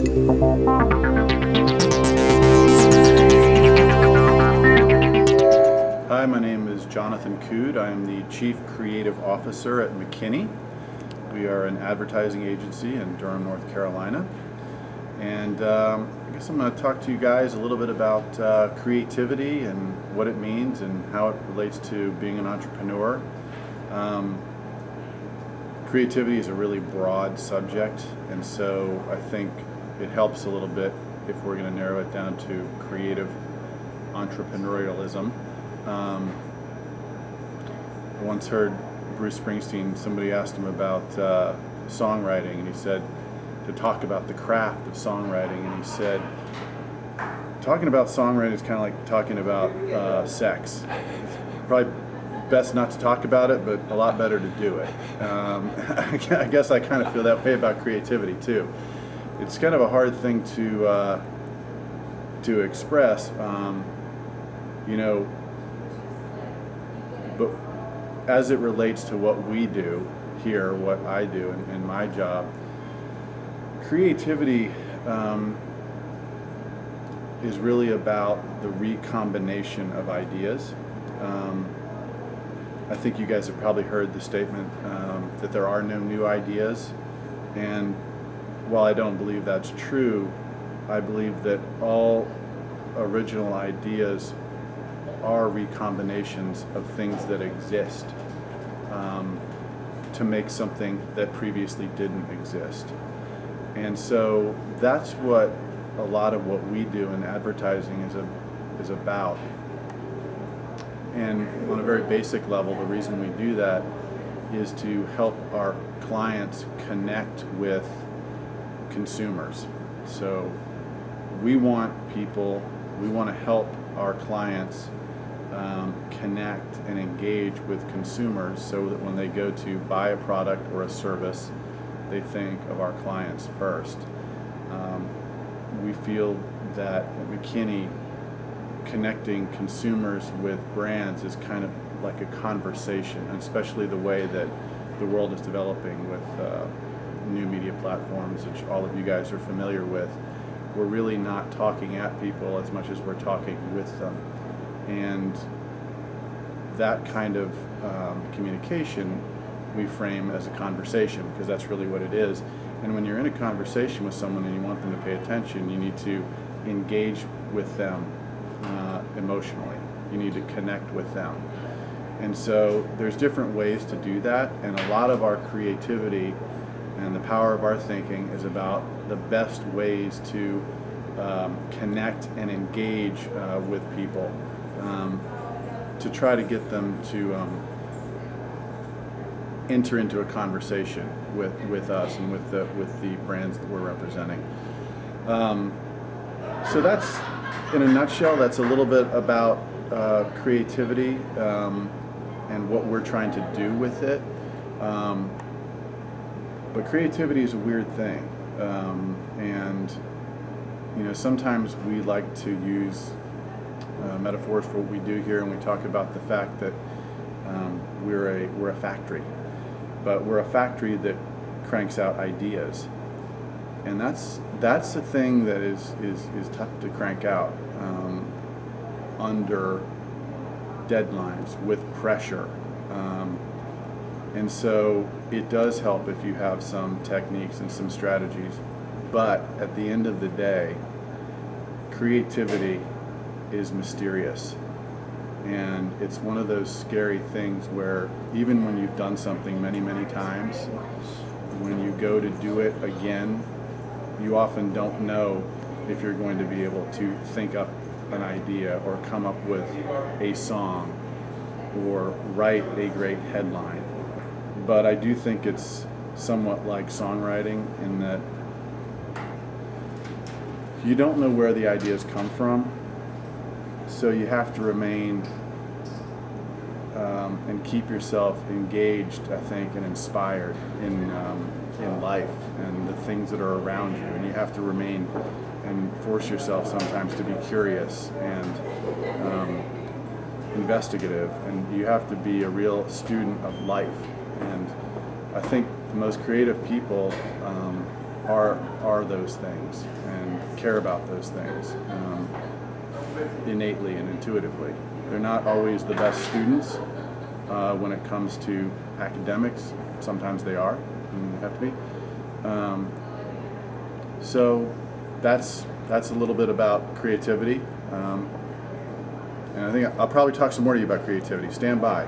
Hi, my name is Jonathan Cude. I am the Chief Creative Officer at McKinney. We are an advertising agency in Durham, North Carolina. And I guess I'm going to talk to you guys a little bit about creativity and what it means and how it relates to being an entrepreneur. Creativity is a really broad subject, and so I think it helps a little bit if we're going to narrow it down to creative entrepreneurialism. I once heard Bruce Springsteen, somebody asked him about songwriting, and he said to talk about the craft of songwriting, and he said talking about songwriting is kind of like talking about sex. It's probably best not to talk about it, but a lot better to do it. I guess I kind of feel that way about creativity too. It's kind of a hard thing to express, you know, but as it relates to what we do here, what I do in my job, creativity is really about the recombination of ideas. I think you guys have probably heard the statement that there are no new ideas, and while I don't believe that's true, I believe that all original ideas are recombinations of things that exist to make something that previously didn't exist. And so that's what a lot of what we do in advertising is about. And on a very basic level, the reason we do that is to help our clients connect with consumers. So we want to help our clients connect and engage with consumers so that when they go to buy a product or a service, they think of our clients first. We feel that at McKinney, connecting consumers with brands is kind of like a conversation, especially the way that the world is developing with new media platforms, which all of you guys are familiar with. We're really not talking at people as much as we're talking with them. And that kind of communication we frame as a conversation, because that's really what it is. And when you're in a conversation with someone and you want them to pay attention, you need to engage with them emotionally. You need to connect with them. And so there's different ways to do that, and a lot of our creativity and the power of our thinking is about the best ways to connect and engage with people, to try to get them to enter into a conversation with us and with the brands that we're representing. So that's, in a nutshell, that's a little bit about creativity and what we're trying to do with it. But creativity is a weird thing, and you know, sometimes we like to use metaphors for what we do here, and we talk about the fact that we're a factory, but we're a factory that cranks out ideas, and that's the thing that is tough to crank out under deadlines with pressure. And so it does help if you have some techniques and some strategies, but at the end of the day, creativity is mysterious, and it's one of those scary things where even when you've done something many, many times, when you go to do it again, you often don't know if you're going to be able to think up an idea or come up with a song or write a great headline. But I do think it's somewhat like songwriting in that you don't know where the ideas come from, so you have to remain and keep yourself engaged, I think, and inspired in life and the things that are around you, and you have to remain and force yourself sometimes to be curious and investigative, and you have to be a real student of life. And I think the most creative people are those things and care about those things innately and intuitively. They're not always the best students when it comes to academics. Sometimes they are, and they have to be. So that's a little bit about creativity. And I think I'll probably talk some more to you about creativity. Stand by.